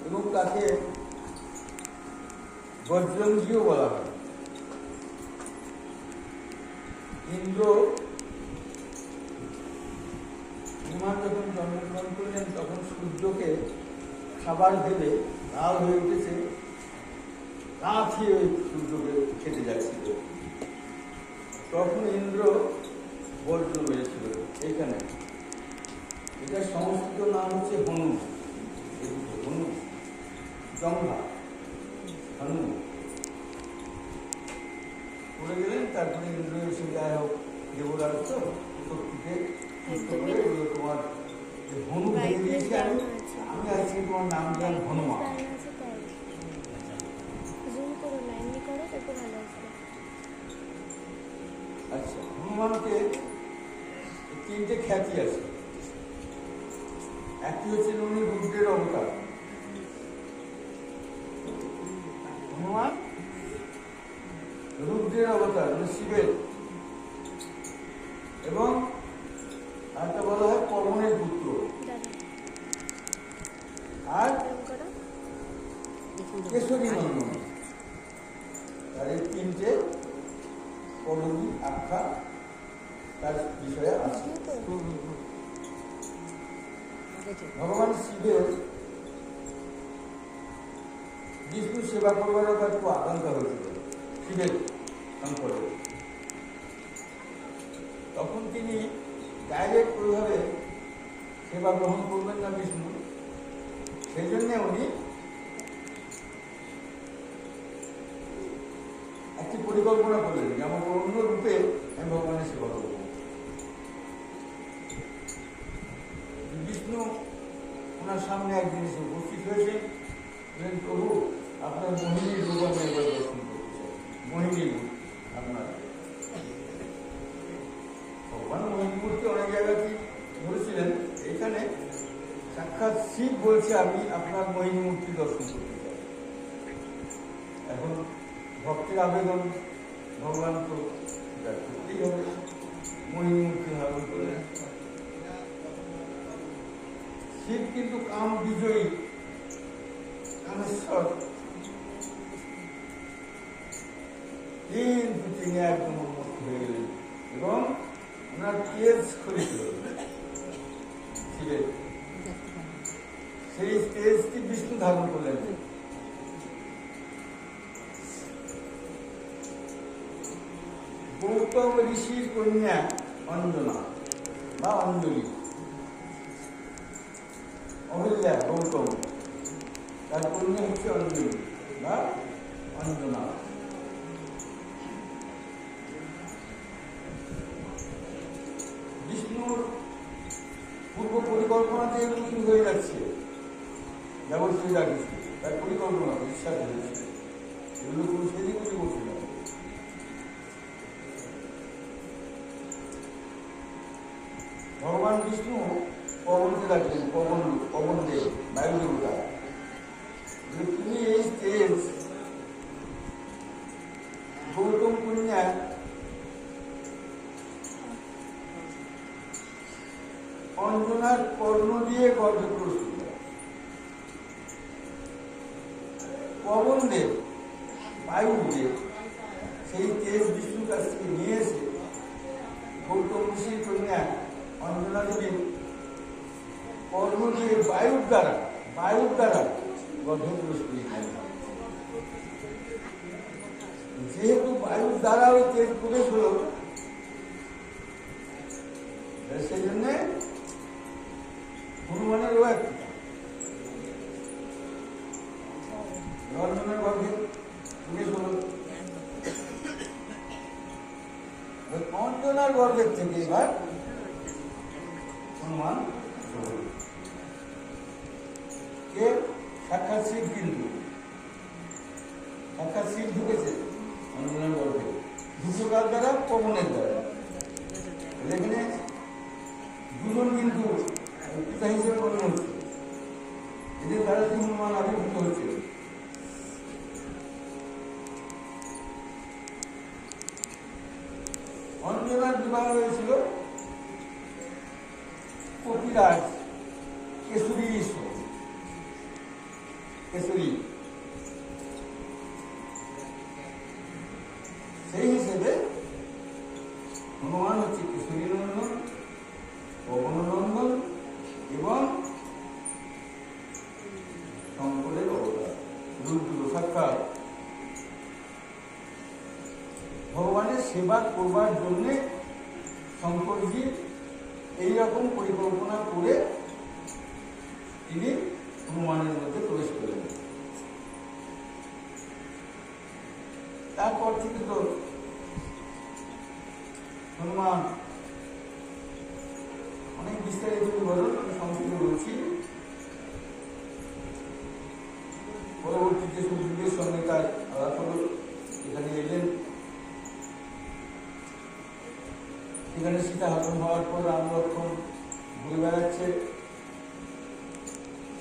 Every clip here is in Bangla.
এবং তাকে বজ্রঙ্গীও বলা হয়। ইন্দ্র হনুমান যখন জন্মগ্রহণ করলেন তখন সূর্যকে খাবার ভেবে লাল হয়ে উঠেছে, না খেয়ে ওই সূর্যকে খেতে যাচ্ছিল। তখন ইন্দ্র বজ্র মেরেছিল এইখানে। এটার সংস্কৃত নাম হচ্ছে হনু। হনু জঙ্ঘা হনু পড়ে গেলেন। তারপরে ইন্দ্র এসে যাই হোক দেবরাজ তো শক্তিকে তোমার হনু ভেঙে দিয়েছি আমি আজকে তোমার নাম দিলাম হনুমান। আচ্ছা, হনুমানকে তিনটে খ্যাতি আছে। একটি হচ্ছে উনি রুদ্রের অবতার। হনুমান রুদ্রের অবতার, মানে শিবের। এবং আরেকটা বলা হয় পবনের পুত্র। আর কেশরী নন্দন। তার এই তিনটে পদবী আখ্যা তার বিষয়ে আছে। ভগবান শিবের বিষ্ণু সেবা করবারও তার খুব আকাঙ্ক্ষা হয়েছিল শিবের সংকটে। তখন তিনি ডাইরেক্ট ওইভাবে সেবা গ্রহণ করবেন না বিষ্ণু, সেই জন্য উনি একটি পরিকল্পনা করলেন যে আমার অন্য রূপে আমি ভগবানের সেবা করব। বিষ্ণু ওনার সামনে একদিন এসে উপস্থিত হয়েছে, প্রভু আপনার মোহিনীর রূপ আমি এবার দর্শন করতে চাই। মোহিনীর রূপ আপনার। ভগবান মোহিনী মূর্তি অনেক জায়গাতেই বলেছিলেন, এখানে সাক্ষাৎ শিব বলছে আমি আপনার মোহিনী মূর্তি দর্শন করতে চাই। এখন ভক্তের আবেদন, ভগবান তো করতেই হবে, মোহিনী মূর্তি ধারণ করে। শিব কিন্তু কাম বিজয়ী, কামেশ্বর, কিন্তু তিনি একদম উন্মুক্ত হয়ে গেলেন এবং ওনার তেজ খরিছিল শিবের। সেই তেজটি বিষ্ণু ধারণ করলেন। গৌতম ঋষির কন্যা অঞ্জনা বা অঞ্জলি, অহিল্যা গৌতম, তার কন্যা হচ্ছে অঞ্জলি বা অঞ্জনা। বিষ্ণুর পূর্ব পরিকল্পনাতে এগুলো শুরু হয়ে যাচ্ছে, ব্যবস্থিত রাখছে তার পরিকল্পনা বিশ্বাস হয়েছে, এগুলো কোনো সেদিক করে বসে না। ভগবান বিষ্ণু পবনকে রাখলেন, পবন দেব, বায়ু দেবতা। তুমি এই তেজ গৌতম কন্যা অঞ্জনার কর্ণ দিয়ে গর্ভে প্রস্তুত। পবন দেব, বায়ু দেব সেই তেজ বিষ্ণুর কাছ থেকে নিয়ে এসে গৌতম ঋষির কন্যা অঞ্জনা দেবী কর্ণ দিয়ে বায়ুর দ্বারা গর্ভে প্রস্তুত। যেহেতু বায়ুর দ্বারা ওই তেজ প্রবেশ হল, সেই জন্য হনুমানেরও একটা অঞ্জনার গর্ভে প্রবেশ হল। অঞ্জনার গর্ভের থেকে এবার হনুমান কে সাক্ষাৎ শিব, কিন্তু সাক্ষাৎ শিব ঢুকেছে অঞ্জনার গর্ভে দুটো কাল দ্বারা, পবনের দ্বারা। এখানে দুজন কিন্তু পিতা হিসেবে মনে হচ্ছে, এদের দ্বারা যে হনুমান আবির্ভূত হচ্ছে। অঞ্জনার বিবাহ হয়েছিল কপিরাজ কেশরীর সঙ্গে। কেশরী। সেই হিসেবে হনুমান হচ্ছে কেশরী নন্দন, পবন নন্দন এবং শঙ্করের অবতার, রুদ্র সাক্ষাৎ। ভগবানের সেবা করবার জন্যে শঙ্করজি এইরকম পরিকল্পনা করে তিনি হনুমানের মধ্যে প্রবেশ করলেন। তারপর থেকে তো হনুমান অনেক বিস্তারিত বিবরণ আমি সংক্ষেপে বলছি। পরবর্তীতে সুগ্রীবের সঙ্গে তার আলাপ হল, এখানে এলেন। এখানে সীতা হরণ হওয়ার পর রাম লক্ষ্মণ ঘুরে বেড়াচ্ছে।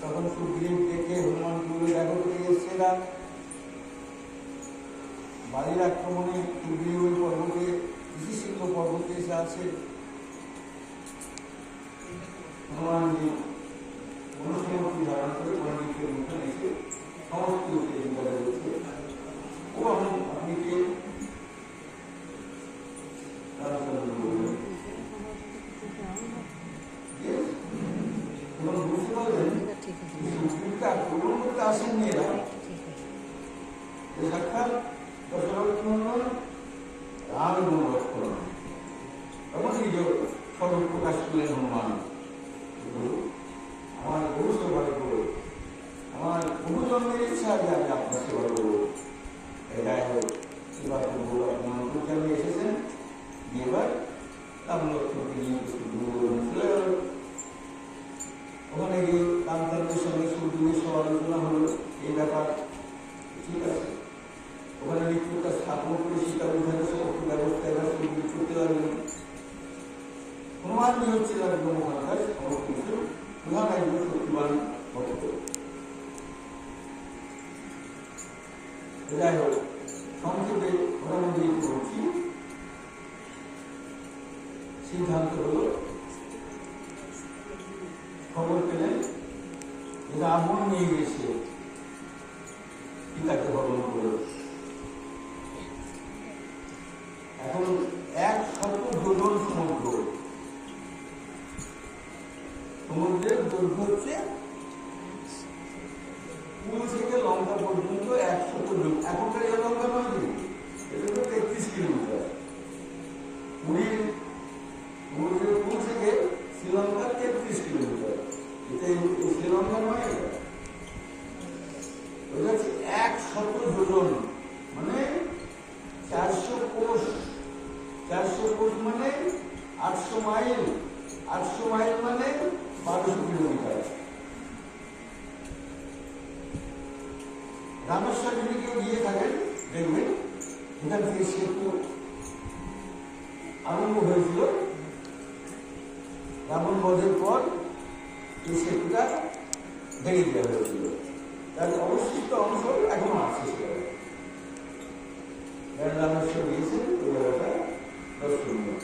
তখন সুগ্রীব দেখে হনুমান ঘুরে দেখো করে এসছে রাম। বালির আক্রমণে সুগ্রীব ওই পর্বতে, ঋষিশৃঙ্গ পর্বতে এসে আছে। হনুমানজি মনুষ্যমূর্তি ধারণ করে পণ্ডিতের মুখে এসে সমস্ত জিজ্ঞাসা করছে, ও আপনি কে? এবং বুঝতে পারলেন সুগ্রীবকে আক্রমণ করতে আসেননি এরা, সাক্ষাৎ দশরথ নন্দন রাম এবং লক্ষ্মণ। তখন নিজ স্বরূপ প্রকাশ করলেন হনুমান, আমার বহু সেবা করবো, আমার বহু জন্মের ইচ্ছা যে আমি আপনার সেবা করবো, যাই হোক সেবা করবো। আপনার অন্তর্কে আমি এসেছেন, এবার রাম লক্ষ্মণকে নিয়ে চলে গেল। ওখানে গিয়ে রামচন্দ্রের সঙ্গে সুগ্রীবের সব আলোচনা হলো এই ব্যাপার, ঠিক আছে। ওখানে মৃত্যুটা স্থাপন করে সীতা উদ্ধারের সমস্ত ব্যবস্থা এবার সুগ্রীব করতে লাগলেন। হনুমানজি হচ্ছিল একদম ওখানকার সমস্ত কিছু প্রধান একজন শক্তিমান ভক্ত। যাই হোক, সংক্ষেপে মোটামুটি বলছি, সিদ্ধান্ত হল, খবর পেলেন যে রাবণ নিয়ে গেছে সীতাকে হরণ করে। এখন 100 যোজন সমুদ্র, সমুদ্রের দৈর্ঘ্য হচ্ছে পুল থেকে লঙ্কা পর্যন্ত 100 যোজন। এখনকার এই লঙ্কা নয়, এটা তো 33 কিলোমিটার। পুরীর সমুদ্রের পুল থেকে শ্রীলঙ্কা 33 কিলোমিটার। এটা শ্রীলঙ্কা নয়, এটা হচ্ছে 100 যোজন, মানে 400 কোষ। 400 কোষ মানে 800 মাইল। 800 মাইল মানে 1200 কিলোমিটার। রামেশ্বর যদি কেউ গিয়ে থাকেন দেখবেন এখান থেকে সেতু আরম্ভ হয়েছিল রাবণ বধের পর, এই সেতুটা ভেঙে দেওয়া হয়েছিল। তার অবশিষ্ট অংশ এখনো আছে। রামেশ্বর গিয়েছেন ওই জায়গাটা দর্শনীয়।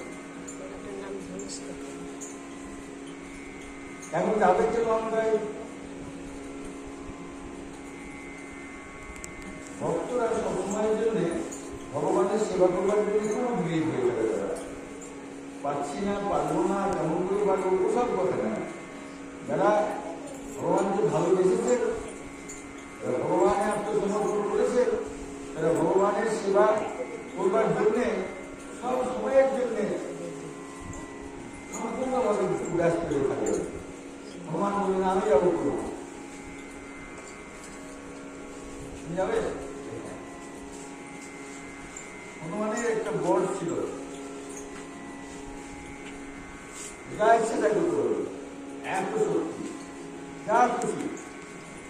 এখন যাবে যে লঙ্কায়, ভক্তরা সবসময়ের জন্য ভগবানের সেবা করবার জন্য খুব উদ্গ্রীব হয়ে থাকে। তারা পাচ্ছি না, পারবো না, কেমন করে পারবো, ওসব কথা না। যারা ভগবানকে ভালোবেসেছে, যারা ভগবানের আত্মসমর্পণ করেছে, তারা ভগবানের সেবা করবার জন্যে সব সময়ের জন্যে সম্পূর্ণভাবে ব্যস্ত হয়ে থাকে। ভগবান বললেন আমি যাবো, করবো, যাবে। হনুমানের একটা বর ছিল, যা ইচ্ছে তাই করতে পারবে, এত শক্তি, যা খুশি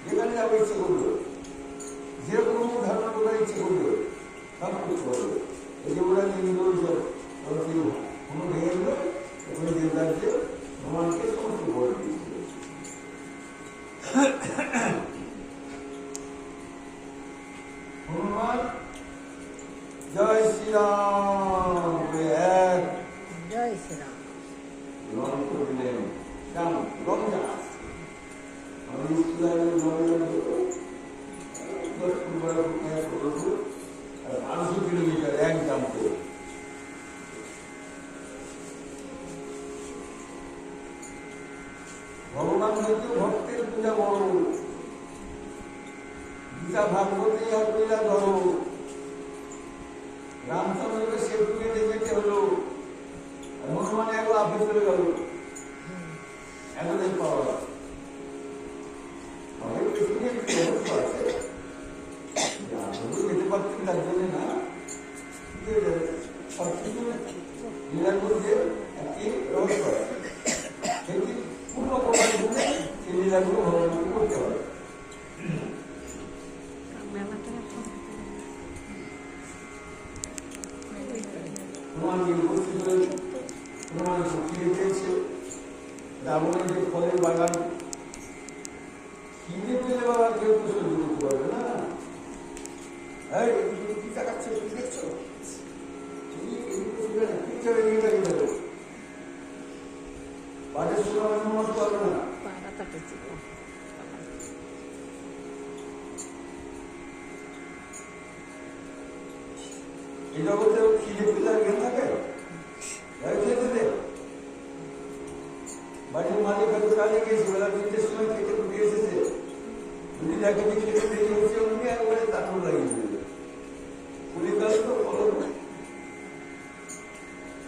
যেখানে যাবো ইচ্ছে করবে, যেরকম ধারণা করার ইচ্ছে করবে সব করতে পারবে। এই যে ওরা নিয়ে নিল কোনো ভেঙে দিল, ওখানে দেবরাজ্যে ভগবানকে সমস্ত বর দিয়েছিল। হনুমান জয় শ্রীরাম, জয় শ্রীরাম। লঙ্ক দিলেন রাম লঙ্কা, আমি ভগবান হইতে ভক্তের পূজা বড়, গীতা ভাগবতী আর পূজা ধরো, রামচন্দ্রকে সে পুজো দেখতে হলো, হনুমান একবার আপে চলে গেল, এতদিন পাওয়া অনেক কিছু নিয়ে একটু অবস্থা আছে, যেতে পারছেন তার জন্য না, সব কিছু লীলার মধ্যে একটি রহস্য আছে, সেটি পূর্ণ করার জন্য সেই লীলাগুলো ভগবানকে করতে হবে। হনুমানকে উপস্থিত হয়ে হনুমান খিদে পেয়েছে, রাবণের যে ফলের বাগান, খিদে পেলে বাবা কেউ তো সহ্য করতে পারবে না। কি তাকাচ্ছ, কি দেখছো, বাড়ির সময় অনুমান করবে না। এই জগতে খিদে পেলে আর জ্ঞান থাকে, খেতে দে। বাড়ির মালিক হয়তো কাজে গিয়েছে, বেলা 3টের সময় খেতে উঠে এসেছে, যদি দেখে যে খেতে দেরি হচ্ছে, উনি একবারে তাঁতর লাগিয়ে দেবে। কলিকালে তো কলম,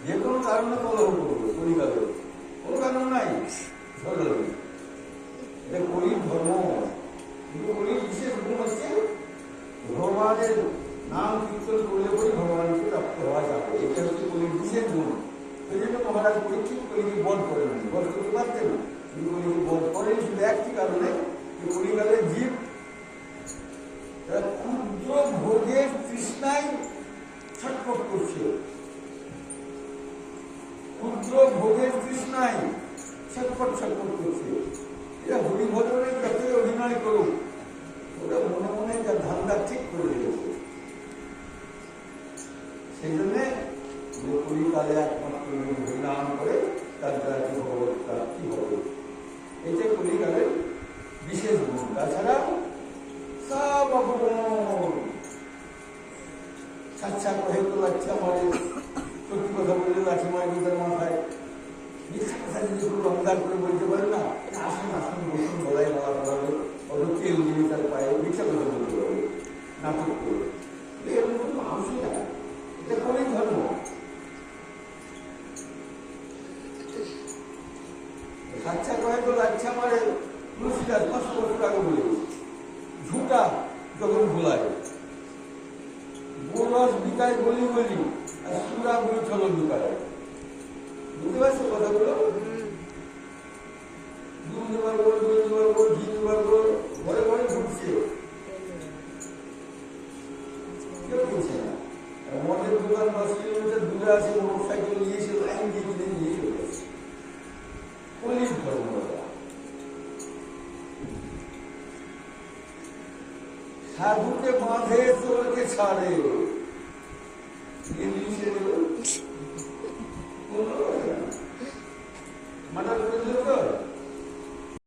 যে কোনো কারণে কলম করবে, কলিকালে কোনো কারণ নাই, এটা কলির ধর্ম। কিন্তু কলির বিশেষ গুণ হচ্ছে ভগবানের নাম কীর্তন করলে পরে ভগবানকে প্রাপ্ত হওয়া যাবে, এটা হচ্ছে কলির বিশেষ গুণ। সেই জন্য মহারাজ পরীক্ষিত কলিকে বধ করেন, বধ করতে পারতেন, কিন্তু কলিকে বধ করেন শুধু একটি কারণে, যে কলিকালের জীব ক্ষুদ্র ভোগের তৃষ্ণায় ছটফট করছে, ক্ষুদ্র ভোগের তৃষ্ণায় ছটফট করছে। এরা হরিভজনের যতই অভিনয় করুক, ওরা মনে মনে যা ধান্দা ঠিক করে রেখেছে। সেই জন্যে কলিকালে একমাত্র হরিনাম করে তার দ্বারা কি ভগবত প্রাপ্তি হবে, এটা কলিকালের বিশেষ গুণ। তাছাড়া সব অপগুণ, ছাচ্ছা কহে তো লাচ্ছা মারে, সত্যি কথা বললে লাঠি মারে তার মাথায়, মিথ্যা কথা যদি কোনো অহংকার করে বলতে পারে না, আসুন আসুন বসুন, গলায় মালা পড়াবে, অত তেল দিয়ে তার পায়ে, মিথ্যা কথা বলতে পারবে, নাটক করে, এরকম কোনো মানুষই না, এটা কলির ধর্ম। ছাচ্ছা কহে তো লাচ্ছা মারে, তুলসীদাস 500 বছর আগে বলে, ঝুঁটা যখন ভোলায়, গোরস বিকায় গলি গলি, আর সুরা বই চলো বিকায়। বুঝতে পারছো কথাগুলো? দুধ দেবার গোল, দই দেবার গোল, ঘি দেবার গোল, ঘরে ঘরে ঢুকছে, কেউ কিনছে না। মদের দোকান 10 কিলোমিটার দূরে আছে, মোটর সাইকেল নিয়ে এসে লাইন দিয়ে কিনে নিয়ে চলে গেছে। কলির ধর্ম। সাধুকে বাঁধে, চোরকে ছাড়ে, ইংলিশে মার্ডার করে দিল তো।